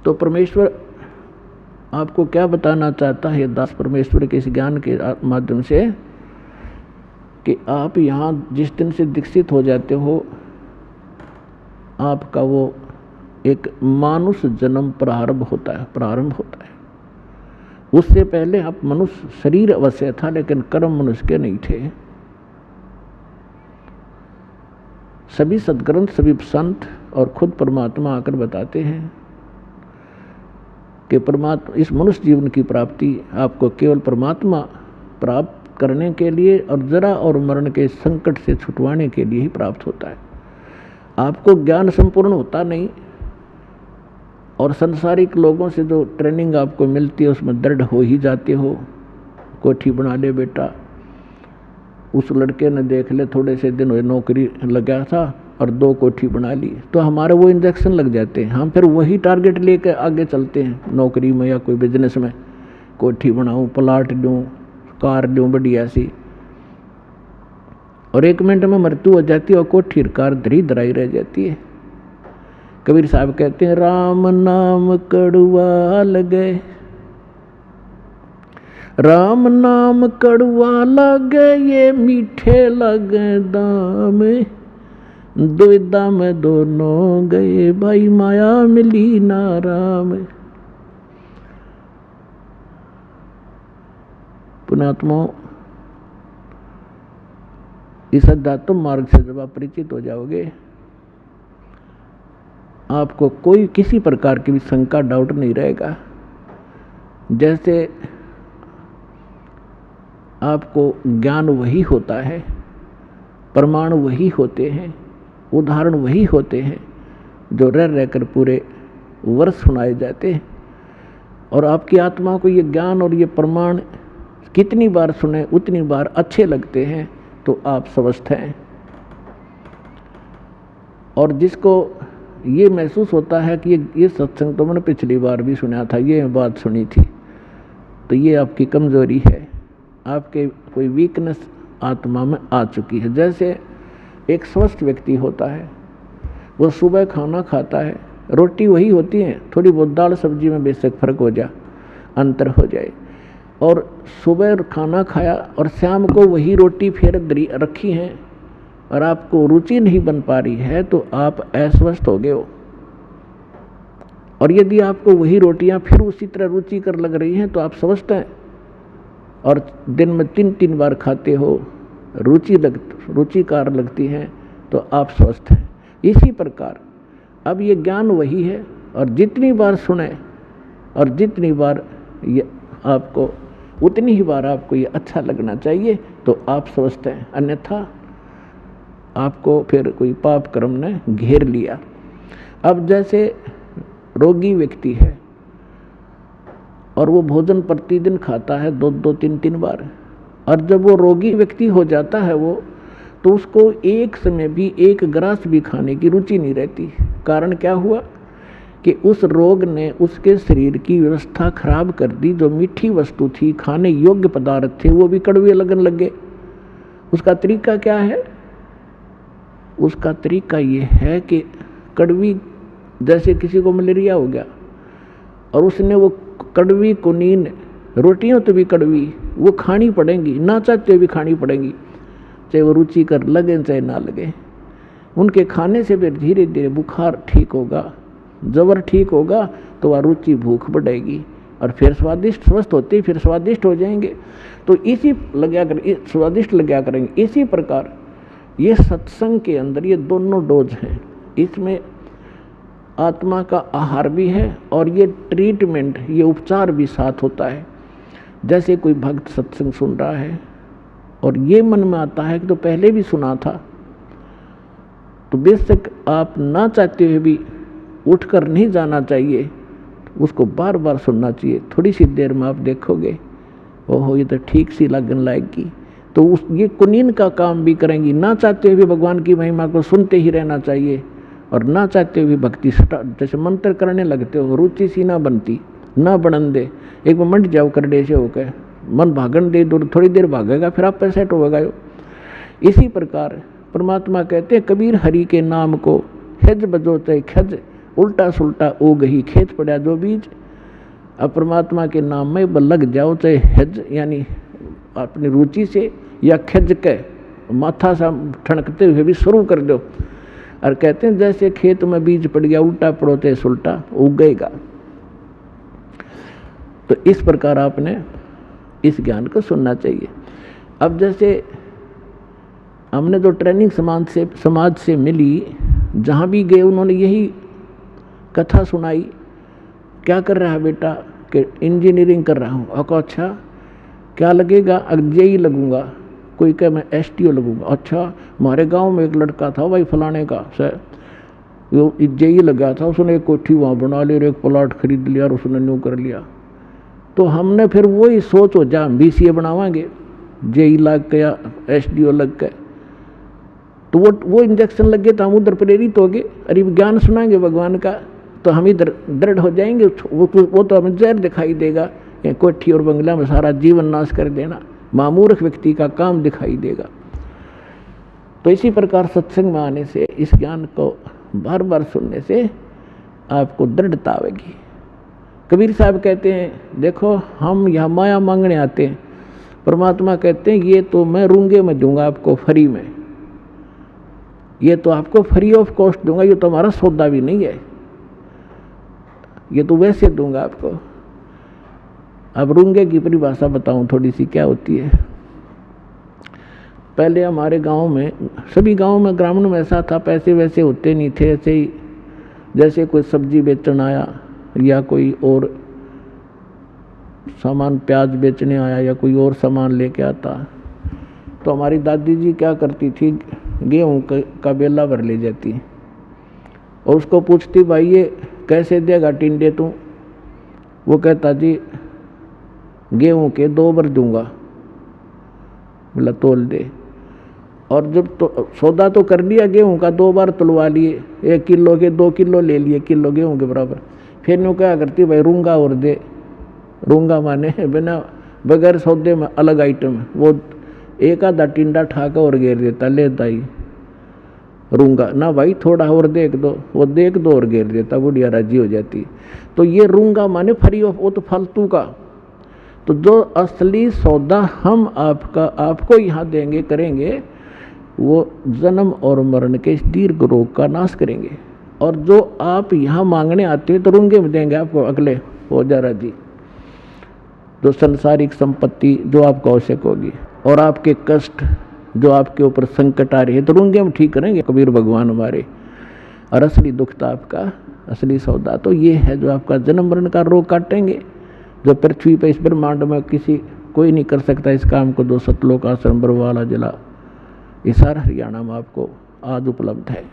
तो परमेश्वर आपको क्या बताना चाहता है दास परमेश्वर के इस ज्ञान के माध्यम से कि आप यहाँ जिस दिन से दीक्षित हो जाते हो, आपका वो एक मानुष जन्म प्रारंभ होता है। उससे पहले आप मनुष्य शरीर अवश्य था, लेकिन कर्म मनुष्य के नहीं थे। सभी सद्ग्रंथ, सभी संत और खुद परमात्मा आकर बताते हैं कि परमात्मा इस मनुष्य जीवन की प्राप्ति आपको केवल परमात्मा प्राप्त करने के लिए और जरा और मरण के संकट से छुटवाने के लिए ही प्राप्त होता है। आपको ज्ञान संपूर्ण होता नहीं, और संसारिक लोगों से जो ट्रेनिंग आपको मिलती है उसमें दृढ़ हो ही जाते हो। कोठी बना ले बेटा, उस लड़के ने देख ले थोड़े से दिन हुए नौकरी लगा था और 2 कोठी बना ली, तो हमारे वो इंजेक्शन लग जाते हैं। हम फिर वही टारगेट लेकर आगे चलते हैं नौकरी में या कोई बिजनेस में। कोठी बनाऊं, प्लाट लूँ, कार लूँ बढ़िया सी, और 1 मिनट में मृत्यु हो जाती है और कोठी कार धरी धराई रह जाती है। कबीर साहब कहते हैं राम नाम कड़वा लगे, राम नाम कड़वा लगे, ये मीठे लगे दाम, दुविधा में दोनों गए, भाई माया मिली ना राम। पुणात्मा, इस अध्यात्म मार्ग से जब आप परिचित हो जाओगे, आपको कोई किसी प्रकार की भी शंका डाउट नहीं रहेगा। जैसे आपको ज्ञान वही होता है, प्रमाण वही होते हैं, उदाहरण वही होते हैं जो रह रहकर पूरे वर्ष सुनाए जाते हैं। और आपकी आत्मा को ये ज्ञान और ये प्रमाण कितनी बार सुने उतनी बार अच्छे लगते हैं, तो आप स्वस्थ हैं। और जिसको ये महसूस होता है कि ये सत्संग तो मैंने पिछली बार भी सुना था, ये बात सुनी थी, तो ये आपकी कमजोरी है, आपके कोई वीकनेस आत्मा में आ चुकी है। जैसे एक स्वस्थ व्यक्ति होता है, वो सुबह खाना खाता है, रोटी वही होती है, थोड़ी बहुत दाल सब्जी में बेशक फर्क हो जाए, अंतर हो जाए, और सुबह खाना खाया और शाम को वही रोटी फिर रखी है और आपको रुचि नहीं बन पा रही है, तो आप अस्वस्थ हो गए हो। और यदि आपको वही रोटियां फिर उसी तरह रुचिकर लग रही हैं, तो आप स्वस्थ हैं। और दिन में 3-3 बार खाते हो, रुचिकार लगती हैं, तो आप स्वस्थ हैं। इसी प्रकार अब ये ज्ञान वही है, और जितनी बार सुने और जितनी बार ये आपको उतनी ही बार आपको ये अच्छा लगना चाहिए, तो आप स्वस्थ हैं। अन्यथा आपको फिर कोई पाप कर्म ने घेर लिया। अब जैसे रोगी व्यक्ति है और वो भोजन प्रतिदिन खाता है 2-2, 3-3 बार, और जब वो रोगी व्यक्ति हो जाता है वो, तो उसको एक समय भी एक ग्रास भी खाने की रुचि नहीं रहती। कारण क्या हुआ कि उस रोग ने उसके शरीर की व्यवस्था खराब कर दी। जो मीठी वस्तु थी, खाने योग्य पदार्थ थे, वो भी कड़वे लगन लगे। उसका तरीका क्या है? उसका तरीका ये है कि कड़वी, जैसे किसी को मलेरिया हो गया और उसने वो कड़वी कुनीन रोटियां तो भी कड़वी वो खानी पड़ेंगी, ना चाहते भी खानी पड़ेंगी, चाहे वो रुचि कर लगे चाहे ना लगे। उनके खाने से फिर धीरे धीरे बुखार ठीक होगा, जबर ठीक होगा, तो वह रुचि भूख बढ़ेगी और फिर स्वादिष्ट स्वस्थ होते फिर स्वादिष्ट हो जाएंगे। तो इसी लगा कर स्वादिष्ट लगा करेंगे। इसी प्रकार ये सत्संग के अंदर ये दोनों डोज हैं। इसमें आत्मा का आहार भी है और ये ट्रीटमेंट, ये उपचार भी साथ होता है। जैसे कोई भक्त सत्संग सुन रहा है और ये मन में आता है कि तो पहले भी सुना था, तो बेशक आप ना चाहते हुए भी उठकर नहीं जाना चाहिए, उसको बार बार सुनना चाहिए। थोड़ी सी देर में आप देखोगे ओहो ये तो ठीक सी लगन लाएगी, तो उस ये कुनीन का काम भी करेंगी। ना चाहते हुए भगवान की महिमा को सुनते ही रहना चाहिए और ना चाहते हुए भक्ति जैसे मंत्र करने लगते हो, रुचि सी ना बनती, ना बनन दे। एक बार मंड जाओ करडे से होकर मन भागन दे, दूर थोड़ी देर भागेगा फिर आप पैसे होगा। इसी प्रकार परमात्मा कहते हैं कबीर हरि के नाम को हिज बजो चाहे खज, उल्टा सुल्टा उग ही खेत पड़ा जो बीज। अब परमात्मा के नाम में लग जाओ, चाहे हज यानी अपनी रुचि से या खिज के माथा सा ठनकते हुए भी शुरू कर दो। और कहते हैं जैसे खेत में बीज पड़ गया उल्टा पड़ोते सुल्टा उगेगा। तो इस प्रकार आपने इस ज्ञान को सुनना चाहिए। अब जैसे हमने जो ट्रेनिंग समाज से मिली, जहाँ भी गए उन्होंने यही कथा सुनाई, क्या कर रहा है बेटा, कि इंजीनियरिंग कर रहा हूँ। अच्छा क्या लगेगा, जेई लगूंगा। कोई कहे मैं STO लगूंगा। अच्छा हमारे गांव में एक लड़का था भाई फलाने का सर, वो जेई लगा था, उसने एक कोठी वहाँ बना ली और एक प्लाट खरीद लिया और उसने न्यू कर लिया। तो हमने फिर वही सोच हो जा BCA बनावांगे, जेई लग के या SDO लग के। तो वो इंजेक्शन लग गए तो हम उधर प्रेरित हो गए, अरे ज्ञान सुनाएंगे भगवान का तो हम इधर दृढ़ हो जाएंगे। वो तो हमें जहर दिखाई देगा, कोठी और बंगला में सारा जीवन नाश कर देना मामूर्ख व्यक्ति का काम दिखाई देगा। तो इसी प्रकार सत्संग में आने से, इस ज्ञान को बार बार सुनने से आपको दृढ़ता आएगी। कबीर साहब कहते हैं देखो हम यहाँ माया मांगने आते हैं, परमात्मा कहते हैं ये तो मैं रूंगे में दूंगा आपको फ्री में, ये तो आपको फ्री ऑफ कॉस्ट दूंगा, ये तो हमारा सौदा भी नहीं है, ये तो वैसे दूंगा आपको। अब रूंगे की परिभाषा बताऊं थोड़ी सी क्या होती है। पहले हमारे गांव में, सभी गांव में ग्रामीण में ऐसा था, पैसे वैसे होते नहीं थे। ऐसे ही जैसे कोई सब्जी बेचन आया या कोई और सामान प्याज बेचने आया या कोई और सामान लेके आता, तो हमारी दादी जी क्या करती थी, गेहूं का बेला भर ले जाती और उसको पूछती भाई ये कैसे देगा टिंडे तू। वो कहता जी गेहूं के 2 बार दूंगा, बोला तोल दे। और जब तो सौदा तो कर लिया गेहूं का, 2 बार तुलवा लिए, 1 किलो के 2 किलो ले लिए, किलो गेहूं के बराबर। फिर यूँ क्या करती भाई रूंगा और दे। रूंगा माने बिना बगैर सौदे में अलग आइटम, वो एक आधा टिंडा ठाका और घेर देता, ले दाई रूंगा ना भाई थोड़ा और देख दो, वो देख दो और घेर देता, बुढ़िया राजी हो जाती। तो ये रूंगा माने फ्री ऑफ, वो तो फालतू का। तो जो असली सौदा हम आपको यहाँ देंगे करेंगे, वो जन्म और मरण के इस दीर्घ रोग का नाश करेंगे। और जो आप यहाँ मांगने आते हैं तो रूंगे में देंगे आपको, अगले हो जा राजी। जो संसारिक संपत्ति जो आपको आवश्यक होगी और आपके कष्ट जो आपके ऊपर संकट आ रही है तो रूंगे में ठीक करेंगे कबीर भगवान हमारे। और असली दुख तो आपका, असली सौदा तो ये है जो आपका जन्म मरण का रोग काटेंगे, जो पृथ्वी पर इस ब्रह्मांड में कोई नहीं कर सकता इस काम को। 2 सतलोक आश्रम बरवाला जिला, ये सारा हरियाणा में आपको आज उपलब्ध है।